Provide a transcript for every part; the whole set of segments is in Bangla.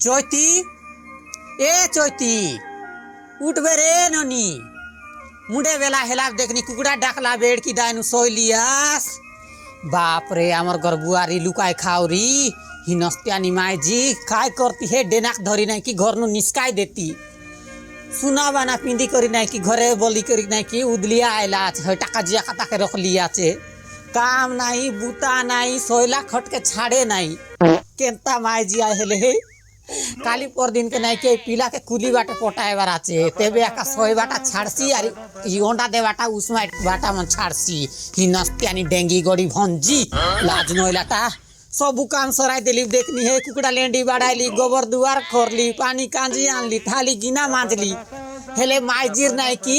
চৈতি এ চৈতি উঠবে রে ননি মুডে বেলা হেলা দেখনি কুকুড়া ডাকলা বেड़ की दायनु सोइलियास बाप रे आमर गरबुआरी लुकाय खावरी हिनस्त्यानी मायजी काय करती हे डेनाक धरी नाही की घरनु निस्काय देती सुनावा ना पिंदी करी नाही की घरे बोली करी नाही की उदलिया आयला है टाका जिया खाता के रख लिया छे काम नाही बूता नाही सोयला खट के छाड़े नाही केंता मायजी आय हेले हे काली पर दिन के नहीं के पीला के कुली बाटे पोटाए बार आचे तेबे आका सोय बाटा छाड़सी यार होंडा दे बाटा उसमें बाटा मन छाड़सी ही नस्त्यानी डेंगी गोड़ी भंजी लाज नोइलाटा सब काम सराय दिली देखनी है कुकड़ा लेंडी बाड़ाइली गोबर दुआर खोरली पानी कांजी आनली थाली गिना मांजली हेले मायजीर नहीं की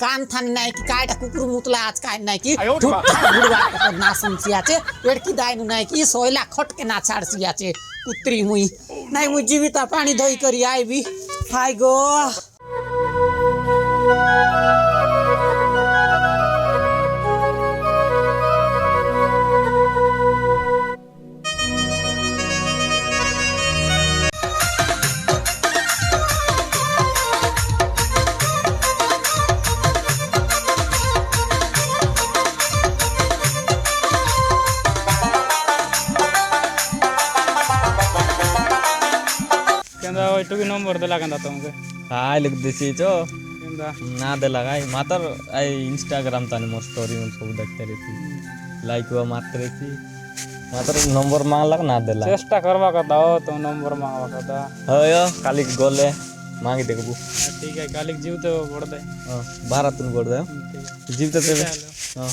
कान थान नहीं की कायटा कुकुर मुतला आज काय नहीं की ठुट्ठा बुड़वा के ना समसियाचे पेड़ की दायनु नहीं की सोयला खट के ना छाड़सियाचे उतरी मुई नहीं मुई जीविता पानी धोई करी आई भी हाय गो केंदा ओइटु की नंबर देला केंदा तुमके काय लिख देसी चो केंदा ना देला काय मातर आई इंस्टाग्राम ताने मोर स्टोरी में सब देखते रहती लाइक वा मात्र रहती मातर नंबर मांगला ना देला चेष्टा करवा का दाओ तो नंबर मांगवा का दा हयो काली गोले मांगी देखबू ठीक है कालिक जीव तो बोड़ दे हां 12 तुन गोड़ दे जीव तो हां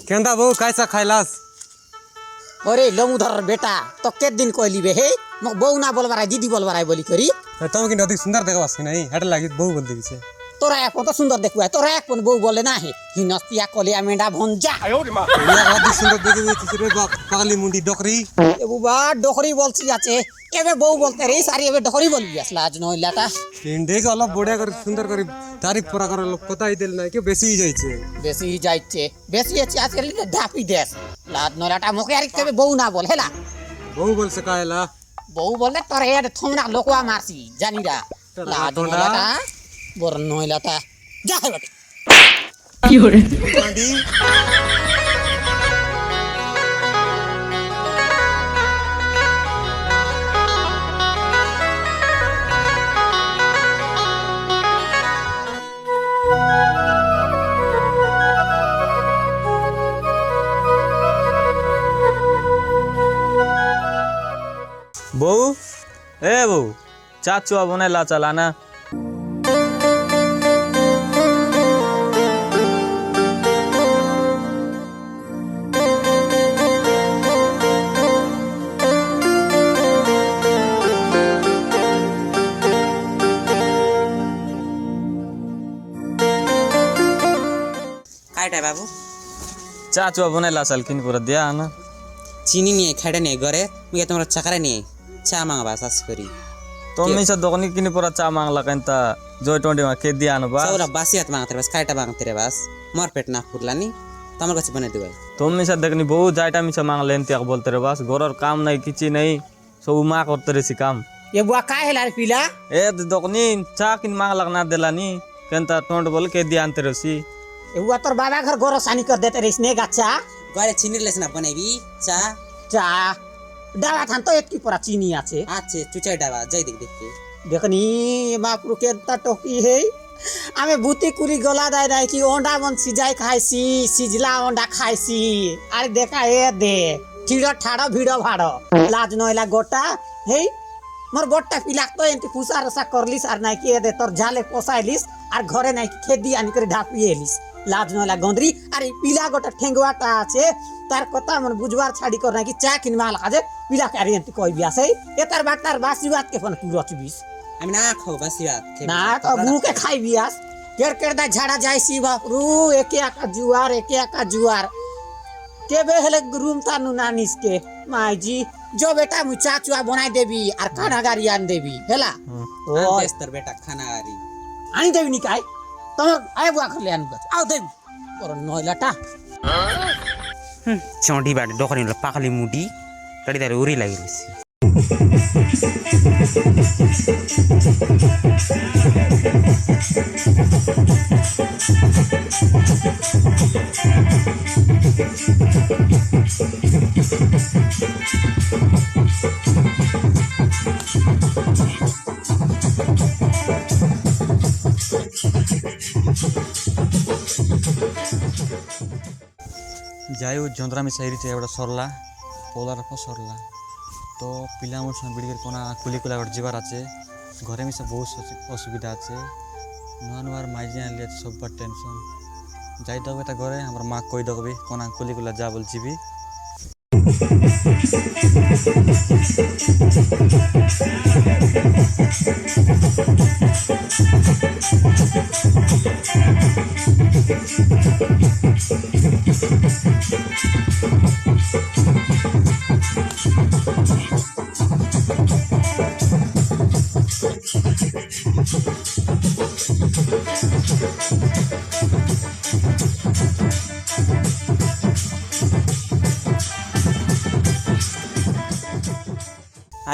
केंदा बहु कैसा खाइलास अरे लमुधर बेटा तो के दिन कहली बे हे म बहू ना बोलबारा दीदी बोलबारा बोली करी तुम कि अधिक सुंदर देखबास कि नहीं हट लागी बहु बोल देगी छे तोरा एक तो सुंदर देखुआ तोरा एक बहू बोले ना है हिनस्तिया कलिया मेंढा भंजा ये अधिक सुंदर देखी रे पागली मुंडी डोकरी ए बुबा डोकरी बोलसी आचे एबे बहू बोलते रे सारी एबे डोकरी बोली असला आज नइलाटा इंडे के अलग बढ़िया कर सुंदर कर तारीफ पूरा कर लोग पता ही दिल नहीं कि बेसी ही जाई छे बेसी ही जाइछे बेसी अछि आज के ढापी देस लाद नइलाटा मोकयारी के बहू ना बोल हेला बहु बोल सकायला बहू बोले तोरे हेड थोमना लोकवा मारसी जानीरा लाद नइलाटा बोर नइलाटा जा हे बेटा की हो रे आंटी बहू ए बहू चाचुआ बनेला चलाना काय बाबू चाचुआ बनेला चल किन पूरा दिया ना चीनी नहीं खाड़ा नहीं गरे मैं तुम्हारा चकरा नहीं चा मांगबा सास करी तो मिसा दोकनी किन पूरा चा मांगला कंता जो 20 में के दिया ना बा सौरा बासियात मांगते रे बस काटा मांगते रे बस मोर पेट ना फुरलानी तमर कछ बने दिबे तुम मिसा देखनी बहुत जाटा मिसा मांग लेन त्याग बोलते रे बस गोरर काम नहीं किची नहीं सब मा करते रे सी काम ये बुआ काय हेला रे पीला ए दोकनी चा किन मांग लगना देलानी कंता टोंड बोल के दिया अंते रसी ये बुआ तोर बाबा घर गोरो सानी कर देते रे इसने गच्चा गरे चीनी लेसना बनेबी चा चा डावा थान तो एक की पूरा चीनी आछे आछे चुचाई डावा जाई देख देख के देखनी मापुर के टोकी है आमे भूती कुरी गला दाय दाय की ओंडा मन सिजाई खाइसी सिजला ओंडा खाइसी अरे देखा ए दे ठिड़ो ठाड़ो भिड़ो भाड़ो लाज नइला गोटा हे মোর বড়টা পিলাক তো এমতি ফুসা রসা করলিস আর নাই কি দে তোর জালে পসাইলিস আর ঘরে নাই কি খেদি আনি করে ঢাপিয়ে এলিস লাজ নলা গন্দ্রি আর এই পিলা গোটা ঠেঙ্গুয়াটা আছে তার কথা মানে বুঝবার ছাড়ি কর নাকি চা কিনবা লাগাজে পিলাকে আর এমতি কইবি আছে এ তার বাসি বাত কে ফোন পুরচবিস আমি না খাও বাসি ভাত না তো বুকে খাইবি আস কেড় দা ঝাড়া যাইছি বাপরু একে একা জুয়ার কেবে হেলে রুম তানু নানিস के माईजी जो बेटा मु चा चुआ बनाई देबी আর খানা গাড়ি আন দেবি হেলা ও তোর বেটা খানা গাড়ি আনি দেবি নি কাই তোমার আয় বুয়া করলে আনু গাছ আও দেবি ওর নয়লাটা চন্ডি বাড়ি দোকানি পাকলি মুডি গাড়ি দাঁড়িয়ে উড়ি লাগিয়েছি ଯାଇ ହଉ ଯନ୍ତ୍ରାମୀ ସାହିରେ ଗୋଟେ ସରିଲା ପୋଲାର ସରିଲା ତ ପିଲାଙ୍କର ସାଙ୍ଗେ ବିଡ଼ିକରି କ'ଣ କୁଲିକୁଲା ଗୋଟେ ଯିବାର ଅଛି ଘରେ ମିଶା ବହୁତ ଅସୁବିଧା ଅଛି ନୂଆ ନୂଆ ମାଇଜି ଆଣିଲେ ସବୁବାର ଟେନସନ୍ ଯାଇଦେବ ତା ଘରେ ଆମର ମା କହିଦେବ ବି କ'ଣ କୁଲିକୁଲା ଯା ବୋଲି ଯିବି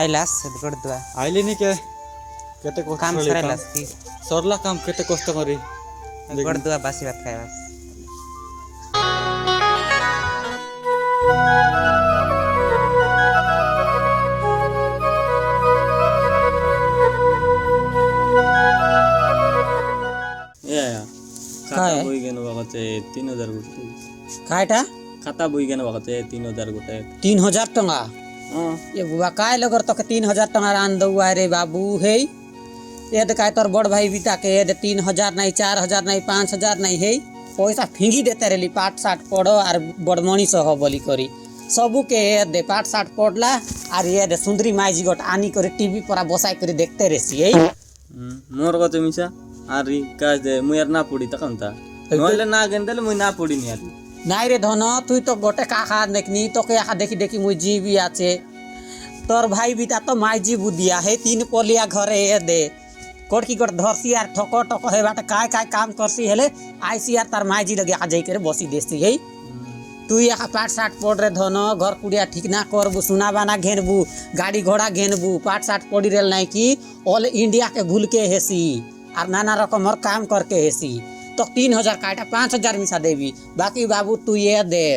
আইলাস সেদ করে দুয়া ଆଇଲିନି କେ କେତେ କଷ୍ଟ কাম କଲି সরাইলাস কি ସରିଲା କାମ କେତେ କଷ୍ଟ କରି করে দুয়া বাসি ভাত খাইবাস ଖାତା ବହି କେନ ବାଗଛେ 3000 গোটে কাইটা ଖାତା ବହି କେନ ବାଗଛେ 3000 গোটে 3000 টাকা ହଁ ये बुआ काय लगर तक 3000 টাকা রান দউয়া রে বাবু হেই এদ काय তোর বড় ভাই বিতা के এদ 3000 নাই 4000 নাই 5000 নাই হেই পয়সা ফিঙ্গি দেতে রেলি পাট শাট পড়ো আর বড় মনিষ হ বলি করি सबू के दे पाट साट पड़ला और ये दे सुंदरी माईजी गोट आनी करे टीवी परा बसाई करे देखते रहसी यही मोर कते मिसा आरी काज दे मु यार ना पड़ी तकंता नले ना गेंदले मु ना पड़ी नि यार নাই রে ধন তুই তো গোটে কাকা দেখনি তোকে একা দেখি দেখি মুই জিবি আছে তোর ভাই বিতা তো মাইজি বুদিয়া হে 3 পলিয়া ঘরে এ দে কোট কি কোট ধরছি আর ঠক ঠক হে বাটা काय काय काम करसी हेले आईसी यार तार माईजी लगे आ जाई करे बसी देसी हे তুই একা পাট শাট পড় রে ধন ঘর কুড়িয়া ঠিক না করবু সোনা বানা ঘেনবু গাড়ি ঘোড়া ঘেনবু পাট শাট পড়ি রেল নাই কি অল इंडिया के भूल के हेसी আর নানা রকমের কাম করকে হেসি तो 3000 काटा 5000 मिसा देवी बाकी बाबू तू ये दे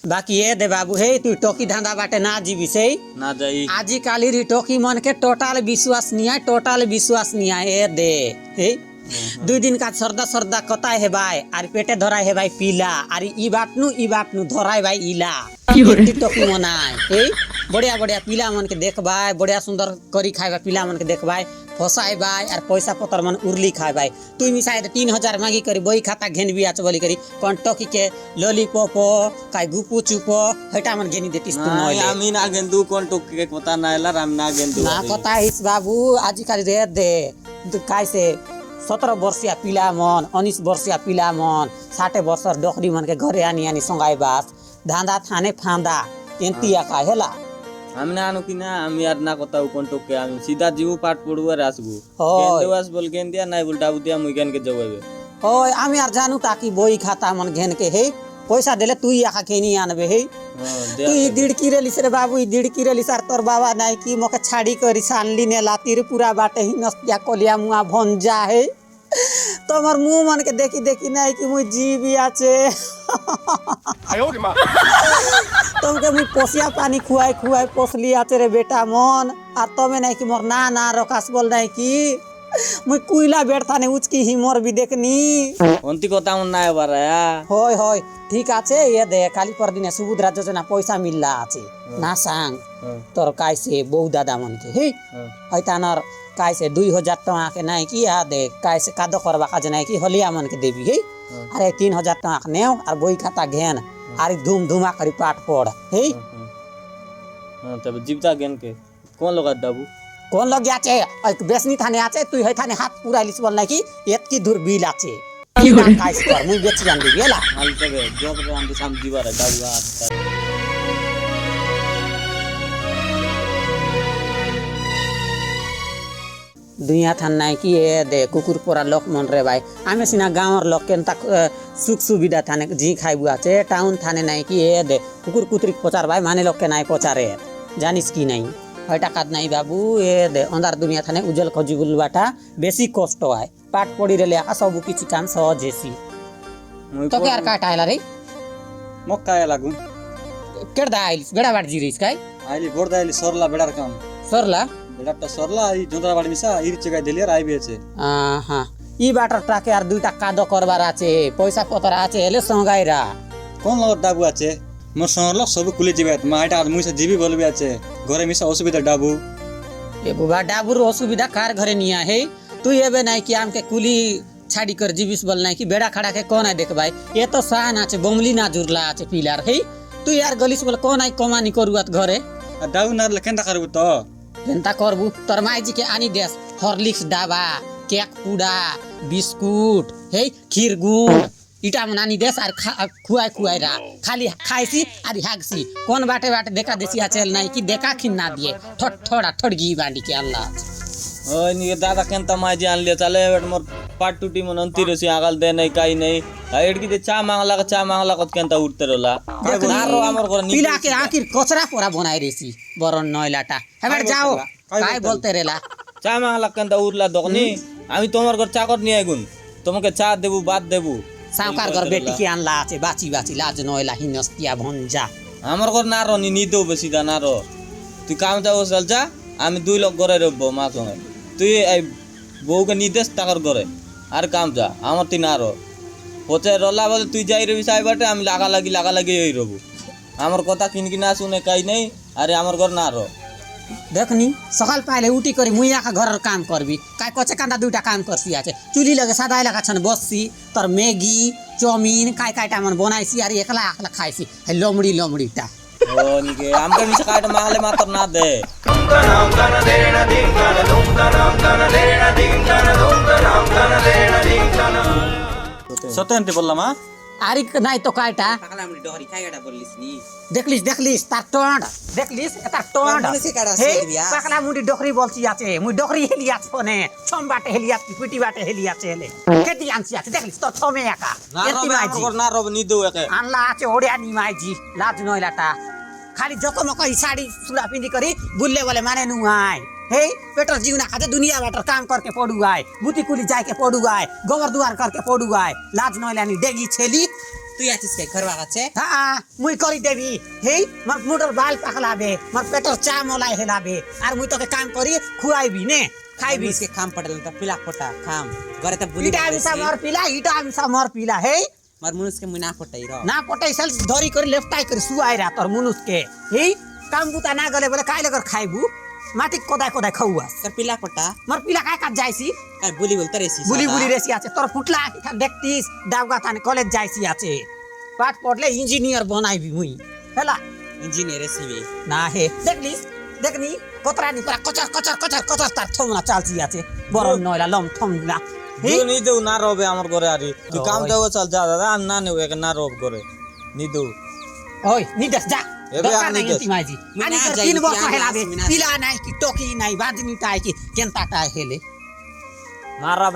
बाकी ये दे बाबू हे तू टोकी धंधा बाटे ना जीवी से ना जाई आजी काली री टोकी मन के टोटल विश्वास नहीं है ये दे हे 2 दिन का सरदा सरदा कताय है भाई आर पेटे धराय है भाई पीला आर ई बात नु धराय भाई इला की टोकी मनाय हे बढ़िया बढ़िया पीला मन के देख भाई बढ़िया सुंदर करी खाए पीला मन के देख भाई फसाए भाई और पैसा पतर मन उर्ली खाए भाई तू मिसाए 3000 मांगी करी बही खाता घेनबी आच बोली करी कोन टोकी के लॉलीपॉप काय गुपू चुपो हटा मन घेनी देतिस तू नय आमी ना गेंदू कोन टोकी के पता ना एला राम ना गेंदू ना कता हिस बाबू आज काली रे दे काय से 17 वर्षीय पिला मन 19 वर्षीय पिला मन 60 वर्षर डोकरी मन के घरे आनी संगाई बास धांदा थाने फांदा एंतिया का हेला আমি না আনো কিনা আমি আর না কথা কোন টকে আমি সিধা জীবু পাট পড়ু আর আসবু হয়। গেন্দে আস বল গেন্দিয়া নাই বল ডাবু দিয়া মুই গেনকে যাওবে ওই আমি আর জানু তাকি বই खाता मन घेन के हे पैसा देले तू आखा केनी आनबे हे तू ई दिड़की रे लिस रे बाबू ई दिड़की रे लिस तोर बाबा नाही की मके छाड़ी करी सानली ने लातीर पूरा बाटे ही नस्तिया कोलिया मुआ भंजा हे तोमर मुंह मन के देखी देखी नाही की मुई जीवी आचे आयो रे मां तुमके मुई पोसिया पानी खुआई पोसली आचे रे बेटा मन आ तमे नाही की मोर ना रकास बोल नाही की মুই কুইলা বেড থানে উচকি হিমর বি দেখনি অন্তি কথা মন নাই বারায়া হয় হয় ঠিক আছে ইয়ে দে কালি পরদিনে সুভদ্রা যোজনা পয়সা মিললা আছে না সাং তোর কাইছে বউ দাদা মনকে হে হয়তানর কাইছে 2000 টাকা के নাই কি आ দে কাইছে কাদ করবা কাজ নাই কি হলিয়া মনকে দেবি হে আরে 3000 টাকা নেও আর বই খাতা ঘেন আর ধুম ধুমা করি পাঠ পড় হে তবে জীবতা জ্ঞান কে কোন লগা দাবু কোন লগে আছে ওই বেসনি থানে আছে তুই হয় থানে হাত পুরাইলিস বল নাকি এতকি দূর বিল আছে কি না কাইছ কর মুই বেচি জান দিবি এলা হাল তবে জব রে আম সাম দিবারে দাবু আর দুনিয়া থান নাই কি এ দে কুকুর পরা লোক মন রে ভাই আমি সিনা গাঁৱৰ লোক কেনতা সুখ সুবিধা থানে জি খাইবু আছে টাউন থানে নাই কি এ দে কুকুর কুতরিক পচার ভাই মানে লোককে নাই পচারে জানিস কি নাই হয় টাকাত নাই বাবু এ দে অন্ধার দুনিয়া থানে উজ্জ্বল খজিগুল বাটা বেশি কষ্ট হয় পাঠ পড়ি রেলে আকা সবু কিছু কাম সহজ হেসি তোকে আর কাটা আইলা রে মক্কা লাগু কেডা আইলিস বেড়া বাট জিরিস কাই আইলি বোর্দা আইলি সরলা বেড়ার কাম সরলা বেড়াটা সরলা এই জোদরা বাড়ি মিশা ইর চেগাই দিলি আর আইবি আছে হ্যাঁ ই বাটার টাকে আর দুইটা কাদ করবার আছে পয়সা পতর আছে এলে সঙ্গাইরা কোন লগর ডাবু আছে মোর সঙ্গর লোক সব কুলি যাবে মা এটা আর মুইসা জিবি বলবি আছে ঘরে মিশা অসুবিধা ডাবু এ বুবা ডাবুর অসুবিধা কার ঘরে নিয়া হে তুই এবে নাই কি আমকে কুলি ছাড়ি कर जीविस बोल নাই কি বেড়া খাড়া के कोन है देख भाई ये तो सान আছে বমলি না জুরলা আছে পিলার হে তুই আর গলিস বল কোন আই কমানি করুয়াত ঘরে আর ডাবু না কেনটা করবু তো কেনতা করবু তোর মাইজি কে আনি দেস হরলিক্স ডাবা কেক পুডা বিস্কুট হে ক্ষীর গুড় ইটা মন আনি দেস আর খুয়াই খুয়াই রা খালি খাইছি আর হাগছি কোন বাটে বাটে দেখা দেছি আছে নাই কি দেখা খিন না দিয়ে থড়া থড়গি বান্ডি के अल्लाह ওই নিয়ে দাদা কেনতা মাঝে আনলে চালে এবার মোর পাট টুটি মন অন্তি রসি আগাল দে নাই কাই নাই এডকি দে চা মাংলা কত কেনতা উঠতে রলা নারো আমার করে পিলা के आखिर कचरा पोरा बनाई रेसी बरन नयलाटा এবার যাও কাই বলতে রেলা চা মাংলা কেনতা উঠলা দকনি আমি তোমার ঘর চাকর নিয়ে আইগুন তোমাকে চা দেবু ভাত দেবু সাউকার ঘর বেটি के আনলা আছে বাঁচি বাঁচি লাজ নয়লা হিনস্তিয়া ভঞ্জা আমার ঘর না রনি নিতেও বেশি দা না রো তুই কাম যাও চল যা আমি 2 লোক ঘরে রবো মা সঙ্গে তুই এই বউকে নিদেশ টাকার ঘরে আর কাম যা আমার তুই না রো হচ্ছে রলা বলে তুই যাই রবি সাহেব বাটে আমি লাগা লাগি ওই রবো আমার কথা কিন না শুনে কাই নেই আরে আমার ঘর না রো দেখনি সকাল পাইলে উঠি করি মুইয়া का ঘরের কাম করবি কাই কচে কান্দা দুইটা কাম করছি আছে চুলি লগে সাদাই লাগা ছন বসছি তোর ম্যাগি চাউমিন কাইটা মন বনাইছি আর একলা একলা খাইছি হে লমড়িটা ও নিকে আমকে মিছে কাইটা মাগলে মাতর না দে সত্যি বললাম মা আরে নাই তো কাইটা পাকলা আমি ডহরি খাইগাটা বললিস নি দেখলিস তার টন্ড দেখলিস তার টন্ড মানুষে কাটা হে আছে বিয়া। পাকলা মুডি ডকরি বলছি আছে মুই ডকরি হেলিয়াছ ফনে ছম বাটে হেলিয়াছ কি পিটি বাটে হেলিয়াছে হেলে কেতি আনছি আছে দেখলিস তোর ছমে একা না এতি রবে মাইজি আমার ঘর না রবে নি দেও একে আনলা আছে ওড়িয়া নি মাইজি লাজ নইলাটা খালি যত মকই শাড়ি চূড়া পিন্ধি করি বুললে বলে মানে নুয়াই हे पेट्रोल जीवना खाते दुनिया बाटर काम करके पड़ू आए बुती कुली जाए के पड़ू आए गोबर दुआर करके पड़ू आए लाज नइलानी डेगी छेली তুই আছিস কে ঘর বাগাছে हाँ मुई करी देवी हे मर मोटर बाल पकलाबे मर पेट्रोल चा मोलाई हेलाबे आर मुई तो के काम करी खुआईबी ने खाईबी বিসকে খাম পড়ল তা পিলা ফটা খাম ঘরে তা বুলি इटा आमिसा मर पिला हे মার মুনুসকে মুই না ফটাই র ना पटाई सेल धरी करी लेफ्टाई करी सुआई रा तोर मुनुस के हे काम बुता ना गले बोले काइले कर खाइबू माटी कोदाय खौआ তোর পিলা ফটা मर पिला काय काट जाइसी কাই বুলি বলতে রেছি বুলি বুলি রেসি আছে তোর ফুটলা আঁকি দেখতিস ডাবগা থানে কলেজ যাইছি আছে পাঠ পড়লে ইঞ্জিনিয়ার বনাইবি মুই হেলা ইঞ্জিনিয়ার রেসিবি না হে দেখনি কতরানি পুরা কচর তার থমনা চালছি আছে বড় নয়লা লম থমলা তুই নি দেও না রবে আমার ঘরে আরি তুই কাম যাও চল যা দাদা আর না নেও একে না রব করে নি দেও ওই নিদেশ যা এবে দরকার আনি নাই দেশ। এতি মাইজি মিনা আনি যাই, 3 বছর মিনা হেলাবে আছে, মিনা পিলা নাই কি টকি নাই বাজনি টাই কি কেনতাটা হেলে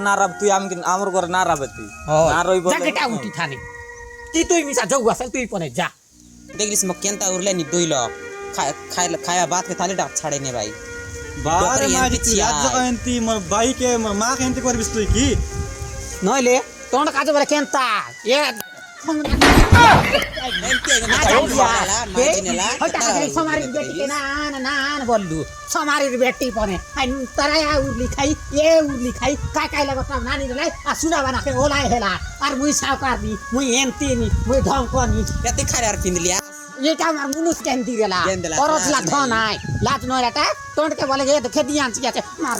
না রব তুই আমি আমার ঘরে না রবে তুই না রই বলে জাকেটা উঠি থানে তুই মিছা যাও আসল তুই পনে যা দেখলিস মক কেনতা উরলে নি দইল খায়া বাত কে থালি ডাক ছাড়ে নে ভাই বারে ডকরি মাঝি এনতি তুই চিয়া। রাজ্য কয়ন্তি মোর বাইকে মোর মা কেনতি করবিস তুই কি নইলে তোর কাজে বলে কেনতা এ समारी बेटी के नान नान बोललू समारी बेटी पने तराया उर्ली खाई ये उर्ली खाई काय लगत नानी लाई आ सुना बना के ओलाय हेला আর মুই সাউকার নি মুই এমতি নি মুই ঢঙ্ক নি কেতে খারে আর পিনলিয়া এটা আমার মুনুস কেন দি গেলা কেন দিলা? পরতলা ধন আই লাজ নয়টা তোড়কে বলে গে দেখে দি আনছি আছে মার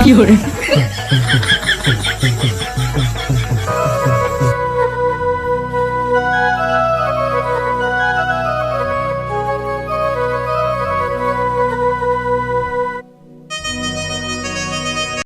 কি